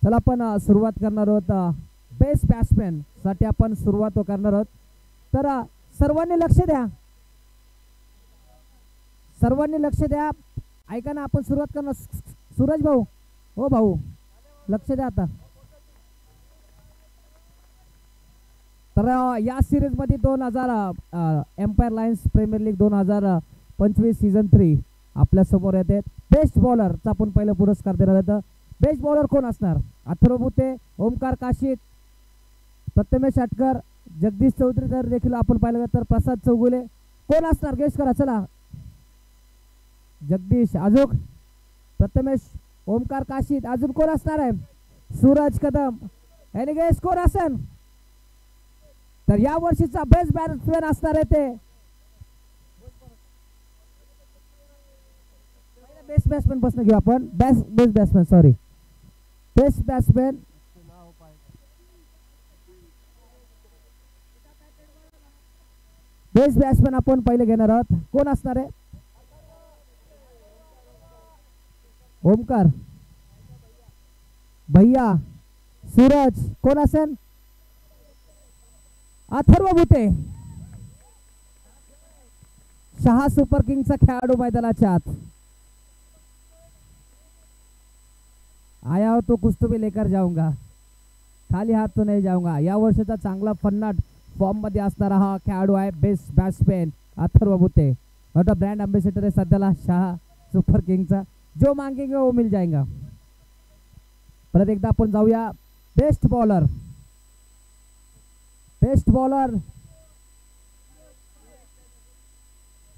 चला आपण सुरुवात करणार आहोत बेस्ट बॅट्समॅन साठी आपण सुरुवात करणार आहोत. तर सर्वांनी लक्ष द्या, सर्वांनी लक्ष द्या. ऐका ना, आपण सुरुवात करणार. सूरज भाऊ, हो भाऊ लक्ष द्या आता. तर या सिरीज मध्ये 2000 Empire Lions Premier League 2025 season 3 आपल्या समोर येते. बेस्ट बॉलरचा आपण पहिला पुरस्कार देणार आहे. बेस्ट बॉलर कोण असणार? अथर्व भुते, ओमकार काशीद, प्रथमेश आटकर, जगदीश चौधरी. तर देखील आपण पाहिलं तर प्रसाद चौगुले. कोण असणार गेस करा. चला, जगदीश, अजून प्रथमेश, ओमकार काशीद, अजून कोण असणार आहे? सूरज कदम. याने गेस कोण असेल? तर या वर्षीचा बेस्ट बॅट्समॅन असणार आहे ते बेस्ट बॅट्समॅन पासून घेऊ आपण. Best batsman, sorry, best batsman. Best batsman आपण पहिले घेणार आहोत. कोण असणार आहे? ओमकार, भैया, सूरज. कोण असेल? अथर्व भुते. शहा सुपर किंगचा खेळाडू मैदानाच्या आत. आया हो तो कुछ तो भी लेकर जाऊंगा, खाली हाथ तो नहीं जाऊंगा. या वर्षाचा चांगला फन्नाट फॉर्म मध्ये असणारा हा खेळाडू आहे बेस्ट बॅट्समॅन अथर्व भुते. मोठा ब्रँड अम्बॅसेडर आहे सध्याला शहा सुपर किंगचा. जो मांगेंगे वो मिल जाएगा. परत एकदा आपण जाऊया. बेस्ट बॉलर, बेस्ट बॉलर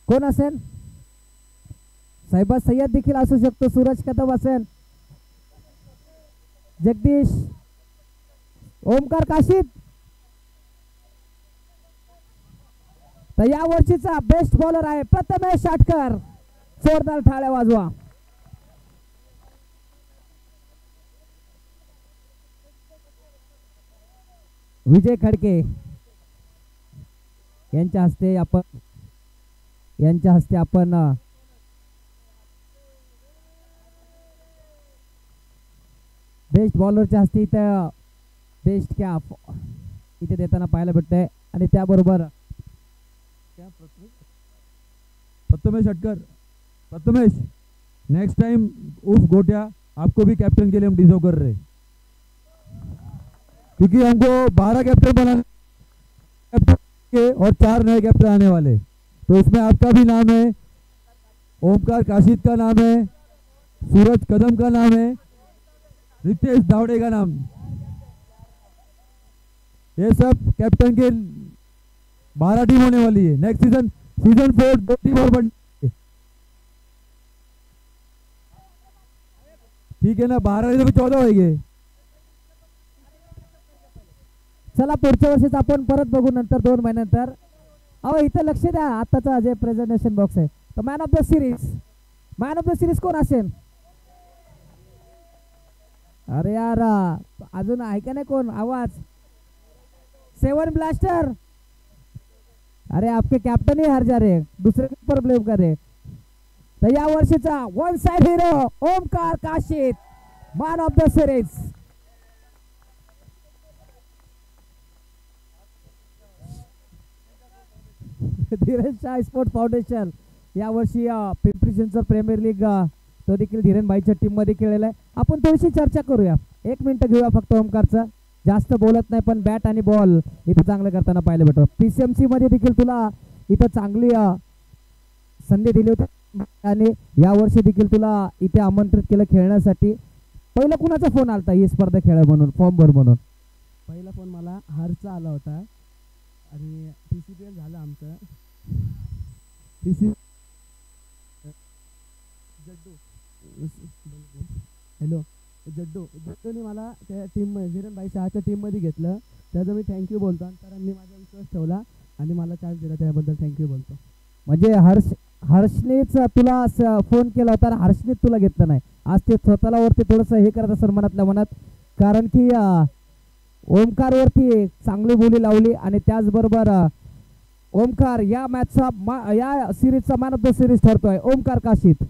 कोण असेल? साहिबा सय्यद देखील असू शकतो. सूरज कदम असेल, जगदीश, ओमकार काशीद. तर या वर्षीचा बेस्ट बॉलर आहे प्रथमेश आटकर. जोरदार टाळ्या वाजवा. विजय खडके यांच्या हस्ते आपण बेस्ट बॉलरच्या हस्ते इथं बेस्ट कॅप इथे देताना पाहायला भेटतंय. आणि त्याबरोबर प्रथमेश अटकर. प्रथमेश, नेक्स्ट टाइम उफ गोटिया आपको भी कैप्टन के लिए हम डिजर्व कर रहे हैं, क्योंकि हमको 12 कैप्टन बनाने के और 4 नए कैप्टन आने वाले. तो इसमें आपका भी नाम है, ओमकार काशीद का नाम है, सूरज कदम का नाम है, रितेश दावड़े का नाम. ये सब कैप्टन के 12 टीम होने वाली है. नेक्स्ट सीजन 4 2 टीम और बन. ठीक है ना, 12 नहीं तो 14 होंगे. चला पुढच्या वर्षीच आपण परत बघू नंतर 2 महिन्यानंतर. अहो इथं लक्ष द्या. आताचा जे प्रेझेंटेशन बॉक्स आहे तर मॅन ऑफ द सिरीज कोण असेल? अरे यार अजून आहे का नाही कोण आवाज? 7 ब्लास्टर. अरे आपके कैप्टन ही हार जा रहे, दूसरे के ऊपर ब्लेम कर रहे. तर या वर्षीचा one side hero Omkar Kashid, man of the series. Dhiran Shah sport foundation या वर्षी पिंपरी चिंचवड प्रीमियर लीग तो देखील धीरन भाईच्या टीम मध्ये खेळलेला आहे. आपण थोडीशी चर्चा करूया. 1 मिनिट घेऊया फक्त ओमकारचं. जास्त बोलत नाही पण बॅट आणि बॉल इथे चांगलं करताना पाहायला भेटतो. पीसीएमसी मध्ये देखील तुला इथं चांगली संधी दिली होती आणि या वर्षी देखील तुला इथे आमंत्रित केलं खेळण्यासाठी. पहिला कुणाचा फोन आलता ही स्पर्धा खेळ म्हणून फॉर्म भर म्हणून? पहिला फोन मला हारचा आला होता आणि पीसीपीएल झालं आमचं. हॅलो जड्डूने मला त्या टीम धीरन भाई शहाच्या टीममध्ये घेतलं. त्याचं मी थँक्यू बोलतो आणि सरांनी माझा विश्वास ठेवला आणि मला चान्स दिला त्याबद्दल थँक्यू बोलतो. म्हणजे हर्षनेच तुला फोन केला होता, हर्षने तुला घेतलं नाही. आज ते स्वतःला वरती थोडंसं हे करत असेल मनातल्या मनात, कारण की ओमकार वरती चांगली बोली लावली आणि त्याचबरोबर ओमकार या मॅचचा या सिरीजचा मॅन ऑफ द सिरीज ठरतोय. ओमकार काशीद.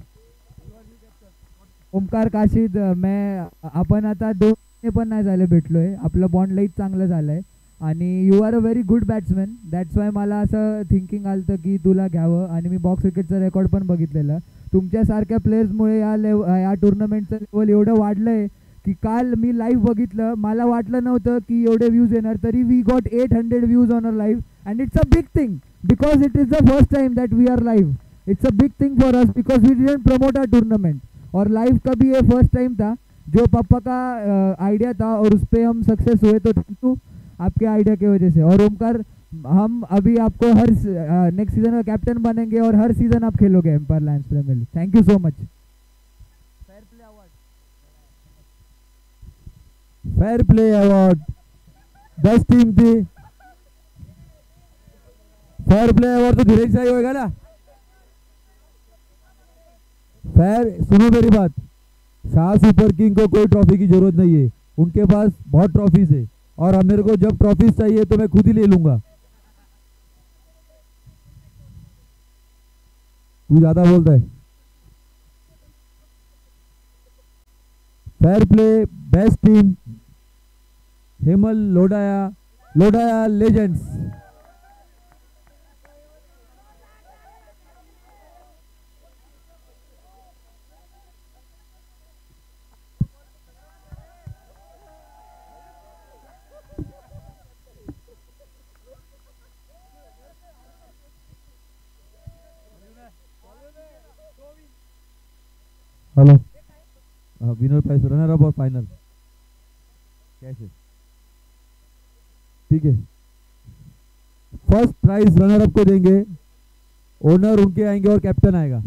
ओमकार काशीद, मैं अपन आता 2 ते पण नाही झालं भेटलोय, आपलं बॉन्ड लईच चांगलं झालंय. आणि you are a very good batsman, that's why मला असं थिंकिंग आलं की तुला घ्यावं. आणि मी बॉक्स क्रिकेटचं रेकॉर्ड पण बघितलेलं. तुमच्यासारख्या प्लेयर्समुळे या टुर्नामेंटचं लेवल एवढं वाढलं आहे की काल मी लाईव्ह बघितलं, मला वाटलं नव्हतं की एवढे व्ह्यूज येणार, तरी we got 800 views on a live. And it's a big thing because it is the first time that we are live. It's a big thing for us because we didn't promote our tournament, और live का भी ये first time था. जो पापा का idea था और उस पर हम सक्सेस हुए, तो थैंक यू आपके आइडिया की वजह से. और ओमकार, हम अभी आपको हर नेक्स्ट सीजन का कैप्टन बनेंगे और हर सीजन आप खेलोगे Empire Lions Premier League. Thank you so much. Fair play award best team थी. फेयर प्ले अवार्ड तो धीरज से ही होएगा ना. फेयर, सुनो मेरी बात, शाह सुपर किंग को कोई ट्रॉफी की जरूरत नहीं है, उनके पास बहुत ट्रॉफीज है, और अब मेरे को जब ट्रॉफीज चाहिए तो मैं खुद ही ले लूंगा. तू ज्यादा बोलता है. Fair play best team Hemal Lodaya, Lodaya legends. Hello, winner prize, runner up और फाइनल कैसे? ठीक है, फर्स्ट प्राइज रनर अप को देंगे, ओनर उनके आएंगे और कैप्टन आएगा.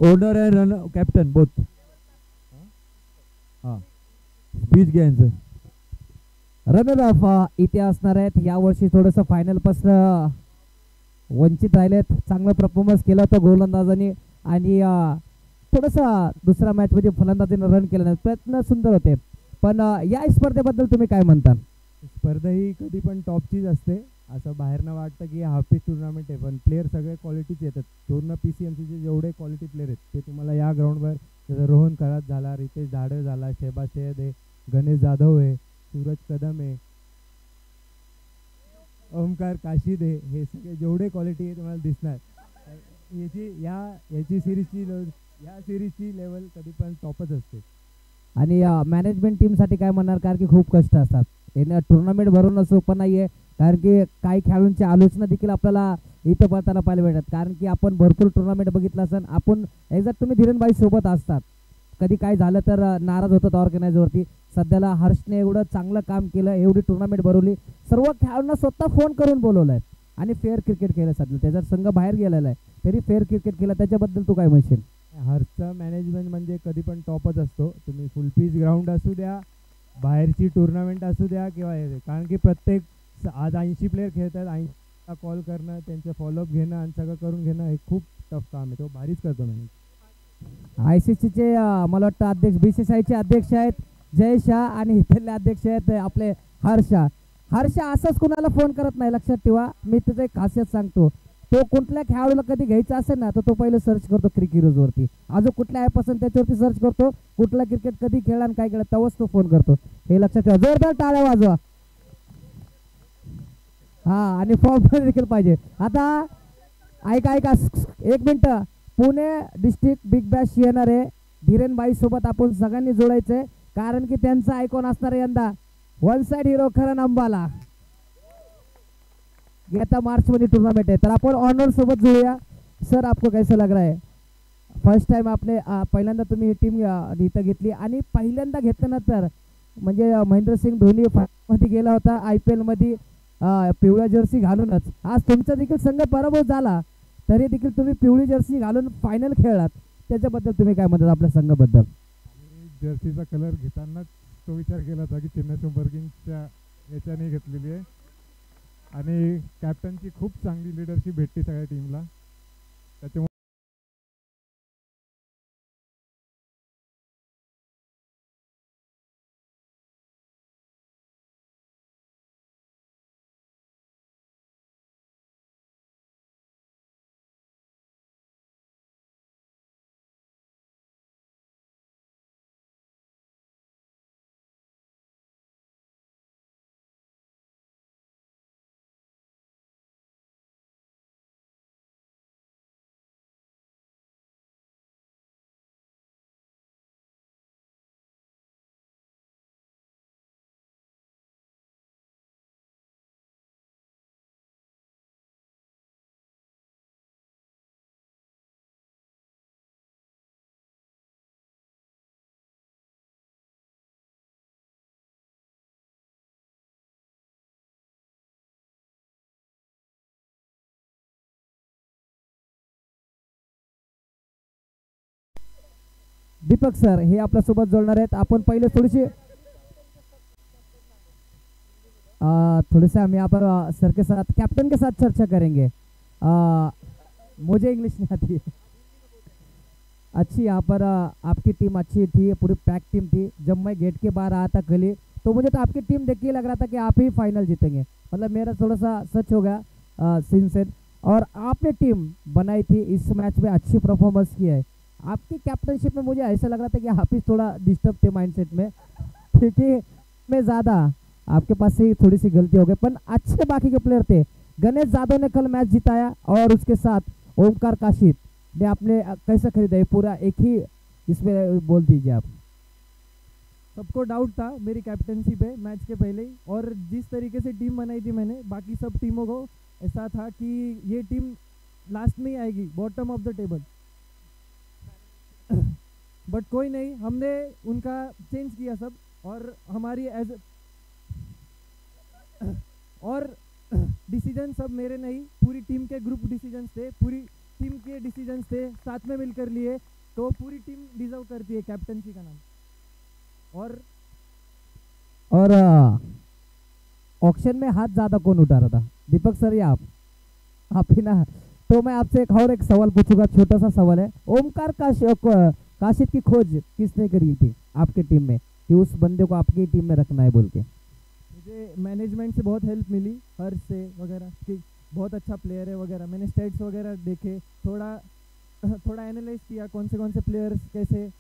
Owner and runner captain both. हाँ, स्पीच घ्या यांचं. रनर अप इथे असणार आहेत. यावर्षी थोडंसं फायनल पासून वंचित राहिलेत. चांगलं परफॉर्मन्स केलं होतं गोलंदाजांनी, आणि थोडंसं दुसऱ्या मॅचमध्ये फलंदाजीने रन केलं नाही, प्रयत्न सुंदर होते. पण या स्पर्धेबद्दल तुम्ही काय म्हणता? स्पर्धा ही कधी पण टॉपचीच असते. असं बाहेरनं वाटतं की हाफ पीच टुर्नामेंट आहे, पण प्लेयर सगळे क्वालिटीच येतात. पूर्ण PCMCचे जेवढे क्वालिटी प्लेयर आहेत ते तुम्हाला या ग्राउंडवर, जसं रोहन करात झाला, रितेश धाडे झाला, शेहबाज सय्यद आहे, गणेश जाधव आहे, सूरज कदम आहे, ओमकार काशीद आहे, हे सगळे जेवढे क्वालिटी आहे तुम्हाला दिसणार. याची सिरीजची लेवल कधी पण टॉपच असते. आणि मॅनेजमेंट टीमसाठी काय म्हणणार, कारण की खूप कष्ट असतात. हे टुर्नामेंट भरून सोपं नाही आहे, कारण की काही खेळाडूंची आलोचना देखील आपल्याला इथं पळताना पाहायला भेटतात. कारण की आपण भरपूर टुर्नामेंट बघितलं असेल, आपण एक्झॅक्ट तुम्ही धीरनबाई सोबत असतात, कधी काय झालं तर नाराज होतात ऑर्गनायझरवरती. सध्याला हर्षने एवढं चांगलं काम केलं, एवढी टुर्नामेंट भरवली, सर्व खेळाडूंना स्वतः फोन करून बोलवलं आहे आणि फेअर क्रिकेट केलं. सध्या त्याचा संघ बाहेर गेलेला आहे तरी फेअर क्रिकेट केलं. त्याच्याबद्दल तू काय म्हणशील? हर्षचा मॅनेजमेंट म्हणजे कधी पण टॉपच असतो. तुम्ही फुल पीच ग्राउंड असू द्या, बाहेरची टुर्नामेंट असू द्या किंवा हे, कारण की प्रत्येक आज 80 प्लेयर खेळतात, 80 कॉल करणं, त्यांचं फॉलोअप घेणं आणि सगळं करून घेणं हे खूप टफ काम आहे. तो भारीच करतो मॅनेज. ICCचे मला वाटतं अध्यक्ष, BCCIचे अध्यक्ष आहेत जय शाह, आणि इथले अध्यक्ष आहेत आपले हर्षा. हर्षा असंच कुणाला फोन करत नाही, लक्षात ठेवा. मी त्याचं एक खासियत सांगतो, तो कुठल्या खेळाडूला कधी घ्यायचा असेल ना, तर तो पहिले सर्च करतो क्रिकेटवरती, अजून कुठल्या ॲप असेल त्याच्यावरती सर्च करतो, कुठला क्रिकेट कधी खेळला आणि काय केलं, तेव्हाच तो फोन करतो. हे लक्षात ठेवा. जोरदार टाळ्या वाजवा. हा, आणि फॉर्म देखील पाहिजे. आता ऐका एक minute. Pune district big Bash येणार आहे. धीरेनबाई सोबत आपण सगळ्यांनी जोडायचंय, कारण की त्यांचा आयकॉन असणार आहे यंदा वन साइड हिरो खरं अंबाला. येत्या मार्च मध्ये टुर्नामेंट आहे, तर आपण ऑनर सोबत जुळूया. सर, आपको कैसा लग रहा है? फर्स्ट टाइम आपले पहिल्यांदा तुम्ही ही टीम इथं घेतली, आणि पहिल्यांदा घेतल्यानंतर म्हणजे महेंद्रसिंग धोनी मध्ये गेला होता IPL मध्ये पिवळ्या जर्सी घालूनच. आज तुमचा देखील संघ पराभव झाला, तरी देखील तुम्ही पिवळी जर्सी घालून फायनल खेळलात. त्याच्याबद्दल तुम्ही काय म्हणतात आपल्या संघाबद्दल? जर्सीचा कलर घेतानाच तो विचार केला होता की चेन्नई सुपर किंग्सच्या याच्याने घेतलेली आहे, आणि कॅप्टनची खूप चांगली लिडरशिप भेटते सगळ्या टीमला, त्याच्यामुळे दीपक सर हे आपल्यासोबत जोडणार आहेत. आपण पहिले थोडीशी थोड़े से हम यहाँ पर सर के साथ कैप्टन के साथ चर्चा करेंगे. मुझे इंग्लिश नहीं आती है. अच्छी यहाँ पर आपकी टीम अच्छी थी, पूरी पैक टीम थी. जब मैं गेट के बाहर आया था कल ही, तो मुझे तो आपकी टीम देख के लग रहा था कि आप ही फाइनल जीतेंगे. मतलब मेरा थोड़ा सा सच हो गया सीन से. और आपने टीम बनाई थी, इस मैच में अच्छी परफॉर्मेंस की है. आपकी कैप्टनशिप में मुझे ऐसा लग रहा था कि आप ही थोड़ा डिस्टर्ब थे माइंडसेट में, क्योंकि मैं ज़्यादा आपके पास से थोड़ी सी गलती हो गई. पर अच्छे बाकी के प्लेयर थे. गणेश जाधव ने कल मैच जिताया और उसके साथ ओमकार काशिद ने आपने कैसे खरीदा ये पूरा एक ही इसमें बोल दीजिए आप. सबको डाउट था मेरी कैप्टनसी पे मैच के पहले ही, और जिस तरीके से टीम बनाई थी मैंने, बाकी सब टीमों को ऐसा था कि ये टीम लास्ट में ही आएगी, bottom of the table. But कोई नहीं, हमने उनका चेंज किया सब. और हमारी और डिसीजन सब मेरे नहीं, पूरी टीम के ग्रुप डिसीजंस थे, पूरी टीम के डिसीजंस थे, साथ में मिलकर लिए. तो पूरी टीम डिजर्व करती है कैप्टनसी का नाम. और ऑक्शन में हाथ ज्यादा कौन उठा रहा था, दीपक सर या आप ही ना. तो मैं आपसे एक सवाल पूछूंगा, छोटा सा सवाल है. ओमकार काशिद की खोज किसने करी थी आपके टीम में कि उस बंदे को आपकी टीम में रखना है बोल के? मुझे मैनेजमेंट से बहुत हेल्प मिली, हर्ष से वगैरह, कि बहुत अच्छा प्लेयर है वगैरह. मैंने स्टेट्स वगैरह देखे, थोड़ा एनालाइज किया, कौन से प्लेयर्स कैसे,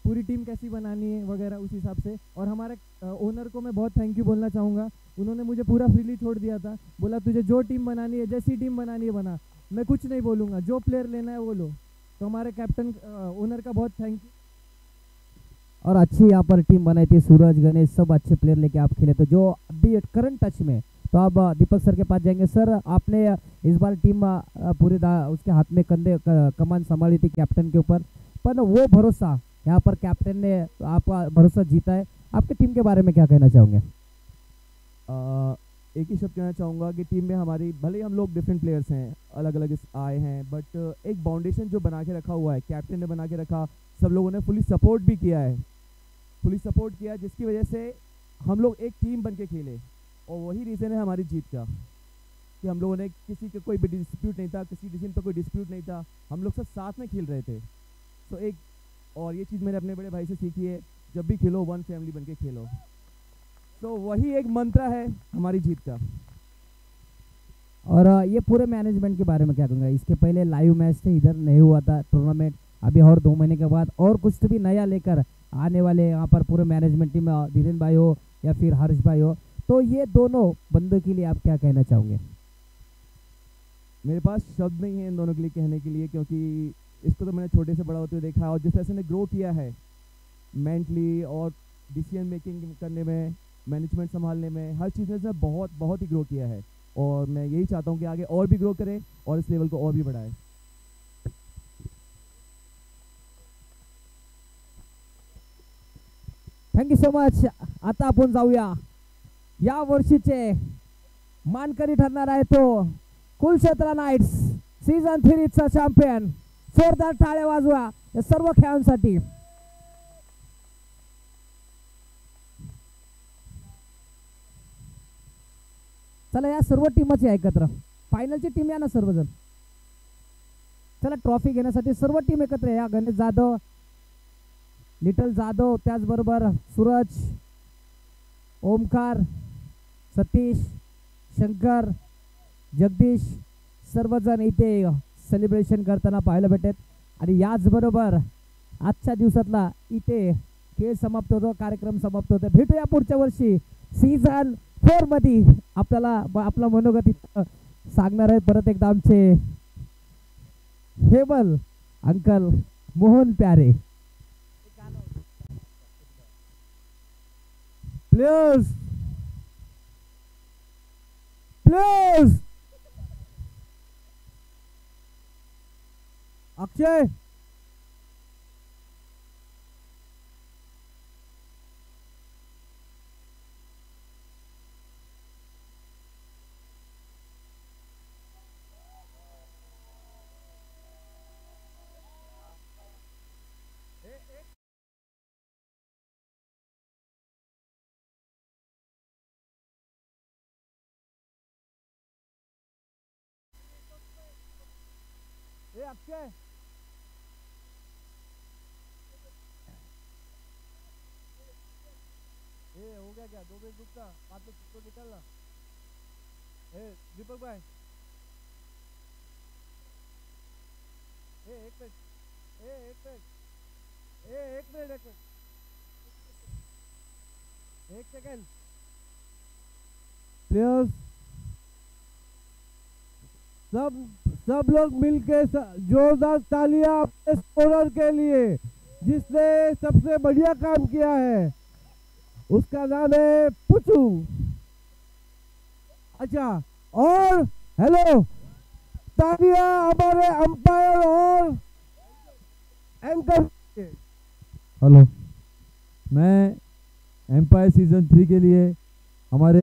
पूरी टीम कैसी बनानी है वगैरह, उस हिसाब से. और हमारे ओनर को मैं बहुत थैंक यू बोलना चाहूँगा. उन्होंने मुझे पूरा फ्रीली छोड़ दिया था. बोला तुझे जो टीम बनानी है, जैसी टीम बनानी है बना, मैं कुछ नहीं बोलूँगा, जो प्लेयर लेना है वो लो. तो हमारे कैप्टन ओनर का बहुत थैंक यू. और अच्छी यहाँ पर टीम बनाई थी. सूरज, गणेश सब अच्छे प्लेयर लेके आप खेले, तो जो अभी करंट टच में. तो अब दीपक सर के पास जाएंगे. सर आपने इस बार टीम पूरे उसके हाथ में कमान संभाली थी कैप्टन के ऊपर, पर वो भरोसा यहाँ पर कैप्टन ने आपका भरोसा जीता है. आपकी टीम के बारे में क्या कहना चाहोगे? एक ही शब्द कहना चाहूँगा कि टीम में हमारी, भले ही हम लोग डिफरेंट प्लेयर्स हैं, अलग अलग आए हैं, बट एक बाउंडेशन जो बना के रखा हुआ है, कैप्टन ने बना के रखा. सब लोगों ने फुली सपोर्ट भी किया है, जिसकी वजह से हम लोग एक टीम बन के खेले. और वही रीज़न है हमारी जीत का, कि हम लोगों ने किसी के कोई भी डिस्प्यूट नहीं था, किसी डिसीजन पर कोई डिस्प्यूट नहीं था. हम लोग सब साथ में खेल रहे थे. तो और ये चीज़ मैंने अपने बड़े भाई से सीखी है, जब भी खेलो वन फैमिली बन के खेलो. तो वही एक मंत्र है हमारी जीत का. और ये पूरे मैनेजमेंट के बारे में क्या कहूँगा? इसके पहले लाइव मैच थे, इधर नहीं हुआ था टूर्नामेंट. अभी और 2 महीने के बाद और कुछ तो भी नया लेकर आने वाले यहाँ पर पूरे मैनेजमेंट टीम में, धीरेन भाई हो या फिर हर्ष भाई हो. तो ये दोनों बंदों के लिए आप क्या कहना चाहोगे? मेरे पास शब्द नहीं है इन दोनों के लिए कहने के लिए, क्योंकि इसको तो मैंने छोटे से बड़ा होते हुए देखा है. और जिस तरह से ने ग्रो किया है मेंटली और डिसीजन मेकिंग करने में, मैनेजमेंट संभालने में, हर चीज़ में से बहुत ही ग्रो किया है. और मैं यही चाहता हूँ कि आगे और भी ग्रो करे और इस लेवल को और भी बढ़ाए. Thank you so much. आता आपण जाऊया, या वर्षीचे मानकरी ठरणार आहे तो कुलक्षेत्र नाईट्स सीझन 3चा चॅम्पियन. जोरदार टाळ्या वाजवा या सर्व खेळांसाठी. चला या सर्व टीमच या एकत्र, फायनलची टीम या ना सर्वजण. चला ट्रॉफी घेण्यासाठी सर्व टीम एकत्र या. गणेश जाधव, लिटल जाधव, त्याचबरोबर सूरज, ओमकार, सतीश, शंकर, जगदीश सर्वजण इथे सेलिब्रेशन करताना पाहायला भेटत. आणि याचबरोबर आजच्या दिवसातला इथे खेळ समाप्त होतो, कार्यक्रम समाप्त होतो. भेटूया पुढच्या वर्षी सीझन 4 मध्ये. आपल्याला आपला मनोगत सांगणार आहे परत एकदा आमचे हेमल अंकल मोहन प्यारे. प्लेयर्स अक्षय अक्षय हो गया क्या 2 मिनट रुकना बाद में तो निकलना दीपक भाई एक मिनट एक मिनट एक मिनट एक सेकंड प्लेयर्स सब लोग मिलके जोरदार तालियां अपने स्कोरर के लिए जिसने सबसे बढ़िया काम किया है। उसका नाम है पुचू। अच्छा और हेलो तालियां हमारे अंपायर और एंकर। हेलो, मैं एम्पायर सीजन 3 के लिए हमारे